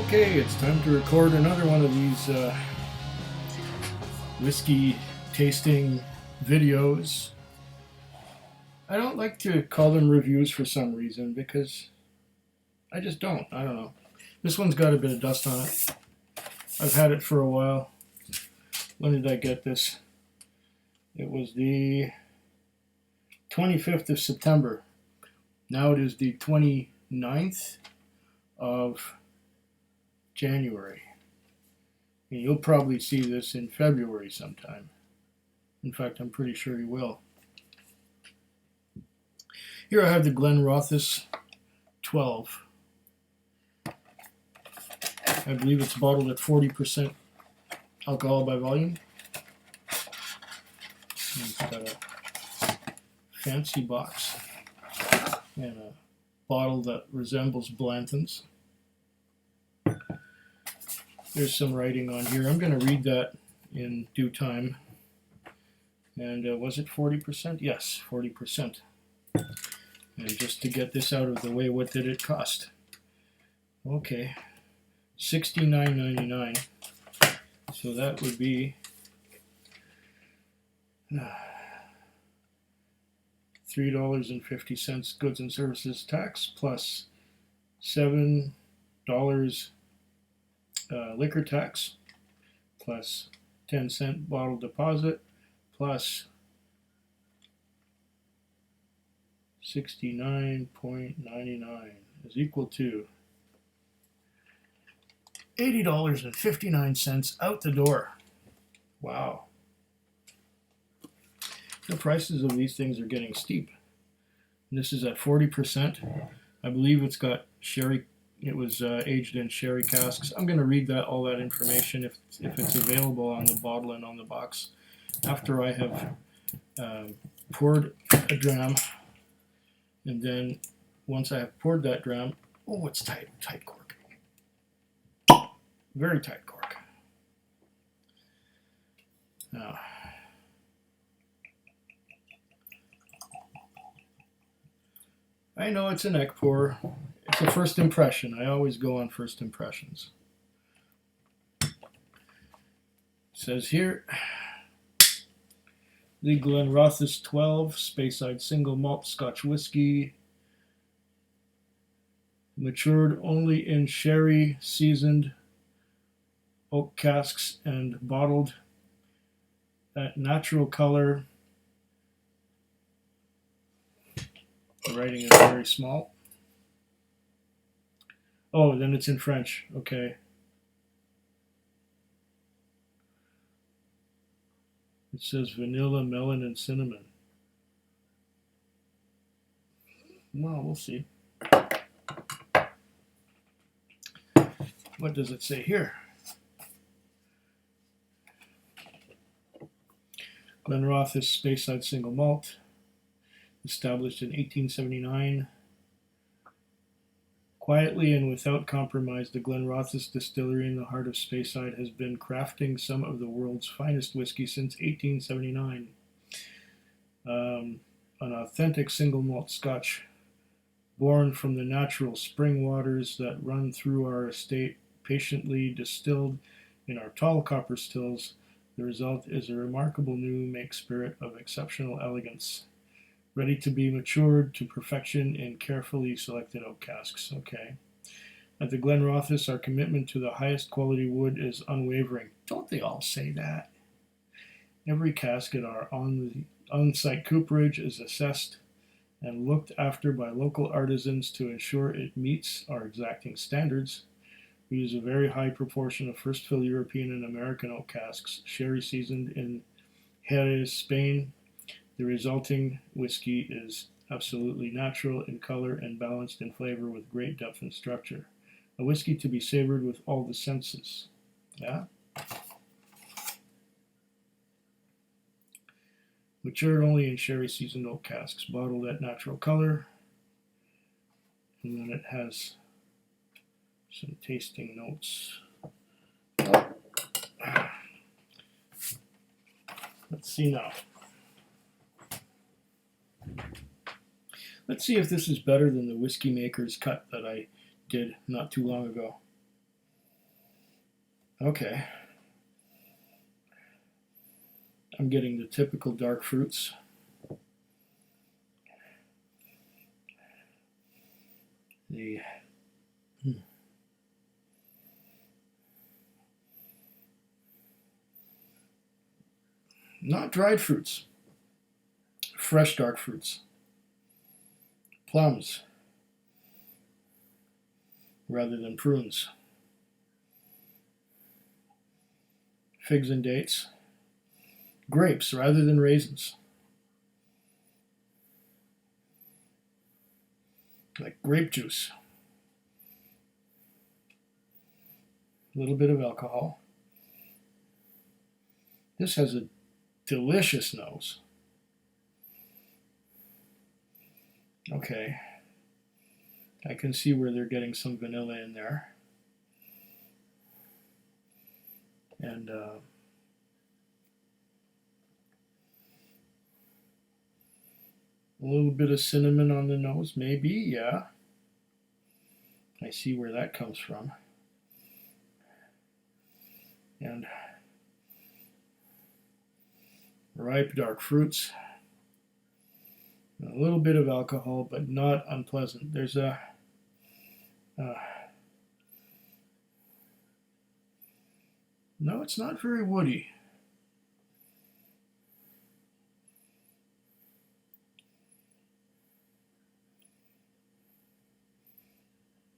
Okay, it's time to record another one of these whiskey tasting videos. I don't like to call them reviews for some reason because I just don't. I don't know. This one's got a bit of dust on it. I've had it for a while. When did I get this? It was the 25th of September. Now it is the 29th of January. And you'll probably see this in February sometime. In fact, I'm pretty sure you will. Here I have the Glenrothes 12. I believe it's bottled at 40% alcohol by volume. And it's got a fancy box and a bottle that resembles Blanton's. There's some writing on here. I'm going to read that in due time. And was it 40%? Yes, 40%. And just to get this out of the way, what did it cost? Okay, $69.99. So that would be $3.50 goods and services tax plus $7 liquor tax plus 10-cent bottle deposit plus 69.99 is equal to $80.59 out the door. Wow. The prices of these things are getting steep. And this is at 40%. I believe it's got sherry. It was aged in sherry casks. I'm going to read all that information if it's available on the bottle and on the box after I have poured a dram. And then once I have poured that dram, oh, it's tight cork. Very tight cork. Now, I know it's a neck pour. It's a first impression. I always go on first impressions. It says here, the Glenrothes 12 Speyside single malt Scotch whiskey, matured only in sherry seasoned oak casks and bottled at natural color. The writing is very small. Oh, then it's in French. Okay. It says vanilla, melon, and cinnamon. Well, we'll see. What does it say here? Glenrothes Speyside single malt, established in 1879. Quietly and without compromise, the Glenrothes distillery in the heart of Speyside has been crafting some of the world's finest whiskey since 1879. An authentic single malt Scotch, born from the natural spring waters that run through our estate, patiently distilled in our tall copper stills. The result is a remarkable new make spirit of exceptional elegance, ready to be matured to perfection in carefully selected oak casks. Okay. At the Glenrothes, our commitment to the highest quality wood is unwavering. Don't they all say that? Every cask at our on-site cooperage is assessed and looked after by local artisans to ensure it meets our exacting standards. We use a very high proportion of first fill European and American oak casks, sherry seasoned in Jerez, Spain. The resulting whiskey is absolutely natural in color and balanced in flavor with great depth and structure. A whiskey to be savored with all the senses. Yeah? Matured only in sherry seasoned oak casks, bottled at natural color. And then it has some tasting notes. Let's see now. Let's see if this is better than the Whiskey Maker's cut that I did not too long ago. Okay. I'm getting the typical dark fruits. The not dried fruits, fresh dark fruits. Plums rather than prunes. Figs and dates. Grapes rather than raisins. Like grape juice. A little bit of alcohol. This has a delicious nose. Okay. I can see where they're getting some vanilla in there. And a little bit of cinnamon on the nose, maybe, yeah. I see where that comes from. And ripe dark fruits. A little bit of alcohol, but not unpleasant. There's a no, it's not very woody.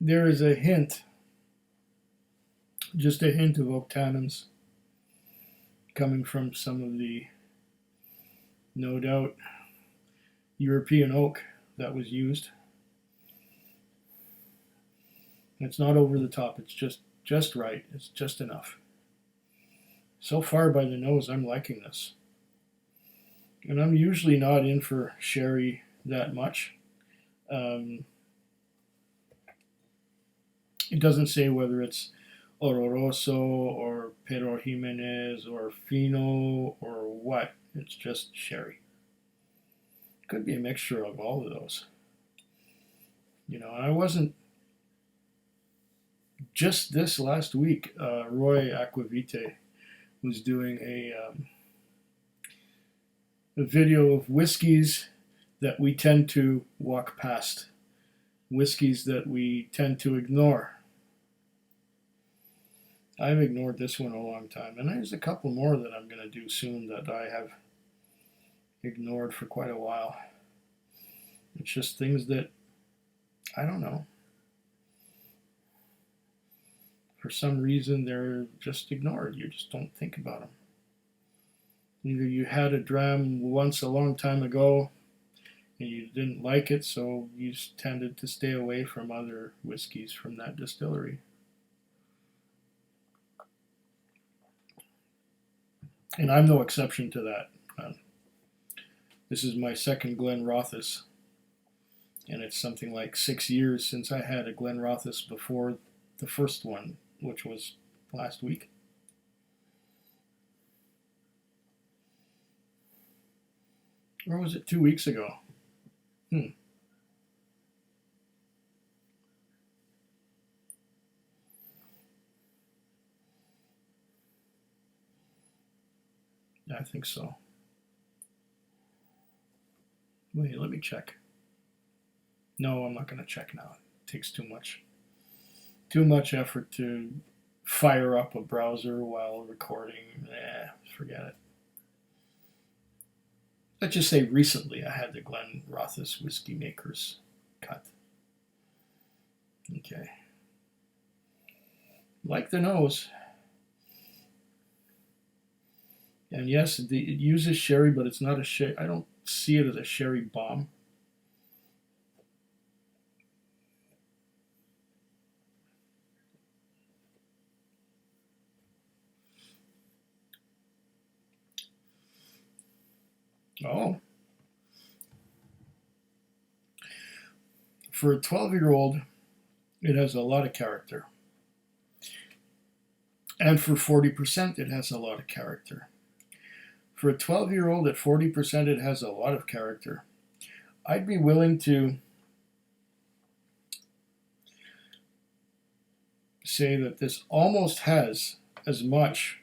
There is a hint, just a hint of oak tannins coming from some of the, no doubt, European oak that was used. It's not over the top, it's just right, it's just enough. So far by the nose, I'm liking this. And I'm usually not in for sherry that much. It doesn't say whether it's Oloroso or Pero Jimenez or Fino or what. It's just sherry. Could be a mixture of all of those. You know, I wasn't just this last week. Roy Aquavite was doing a video of whiskeys that we tend to walk past, whiskeys that we tend to ignore. I've ignored this one a long time, and there's a couple more that I'm going to do soon that I have ignored for quite a while. It's just things that, I don't know, for some reason they're just ignored. You just don't think about them. Either you had a dram once a long time ago and you didn't like it, so you tended to stay away from other whiskeys from that distillery. And I'm no exception to that. This is my second Glenrothes, and it's something like 6 years since I had a Glenrothes before the first one, which was last week. Or was it 2 weeks ago? I think so. Wait, let me check. No, I'm not going to check now. It takes too much effort to fire up a browser while recording. Forget it. Let's just say recently I had the Glenrothes Whiskey Makers cut. Okay. Like the nose. And yes, it uses sherry, but it's not a sherry. I don't see it as a sherry bomb. Oh. For a 12-year-old, it has a lot of character. And for 40%, it has a lot of character. For a 12-year-old at 40%, it has a lot of character. I'd be willing to say that this almost has as much.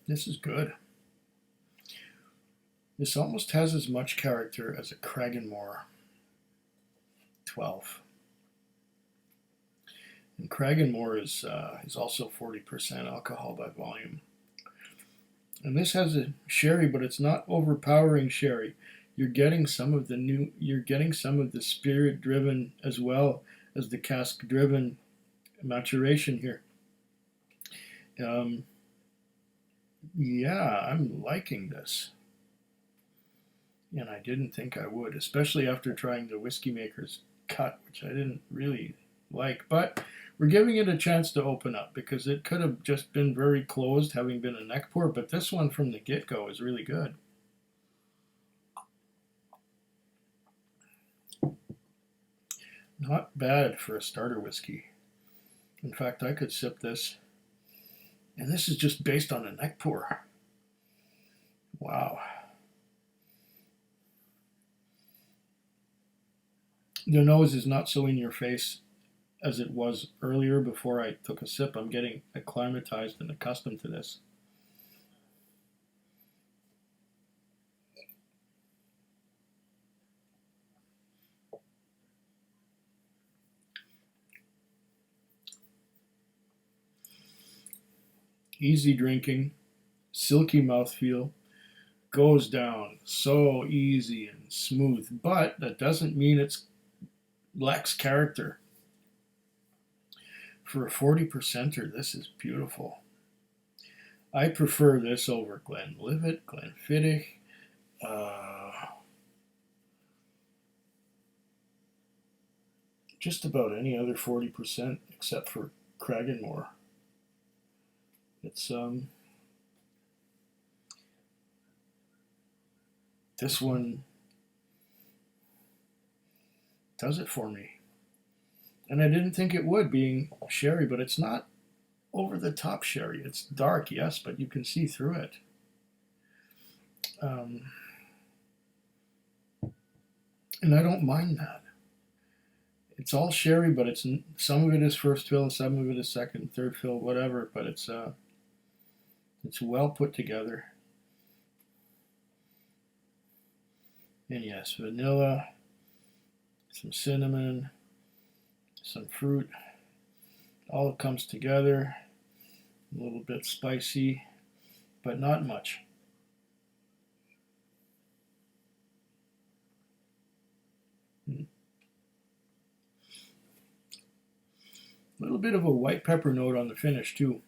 This is good. This almost has as much character as a Cragganmore 12. And Cragganmore is also 40% alcohol by volume. And this has a sherry, but it's not overpowering sherry. You're getting some of the spirit driven as well as the cask driven maturation here. Yeah, I'm liking this. And I didn't think I would, especially after trying the Whiskey Maker's cut, which I didn't really like. But we're giving it a chance to open up because it could have just been very closed, having been a neck pour. But this one from the get-go is really good. Not bad for a starter whiskey. In fact, I could sip this. And this is just based on a neck pour. Wow. The nose is not so in your face as it was earlier before I took a sip. I'm getting acclimatized and accustomed to this. Easy drinking, silky mouthfeel, goes down so easy and smooth, but that doesn't mean it's lacks character. For a 40%er, this is beautiful. I prefer this over Glenlivet, Glenfiddich, just about any other 40% except for Cragganmore. It's this one does it for me. And I didn't think it would, being sherry, but it's not over the top sherry. It's dark, yes, but you can see through it. And I don't mind that. It's all sherry, but it's some of it is first fill, some of it is second, third fill, whatever. But it's well put together. And yes, vanilla, some cinnamon, some fruit. All comes together. A little bit spicy, but not much. A little bit of a white pepper note on the finish too.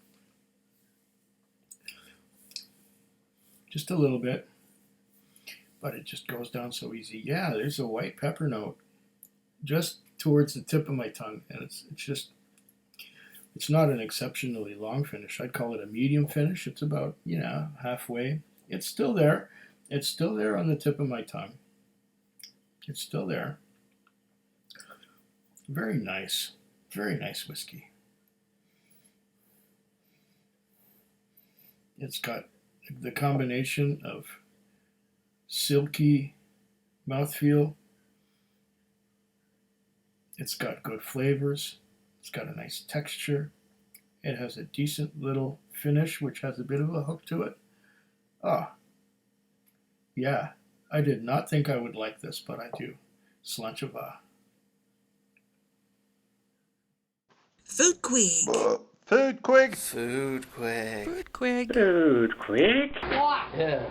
Just a little bit, but it just goes down so easy. Yeah, there's a white pepper note just towards the tip of my tongue, and it's not an exceptionally long finish. I'd call it a medium finish. It's about, halfway. It's still there. It's still there on the tip of my tongue. It's still there. Very nice. Very nice whiskey. It's got the combination of silky mouthfeel. It's got good flavors. It's got a nice texture. It has a decent little finish, which has a bit of a hook to it. Yeah, I did not think I would like this, but I do. Slanchava. Food Quig. Food Quig. Food quick. Food Quig. Food quick. Yeah.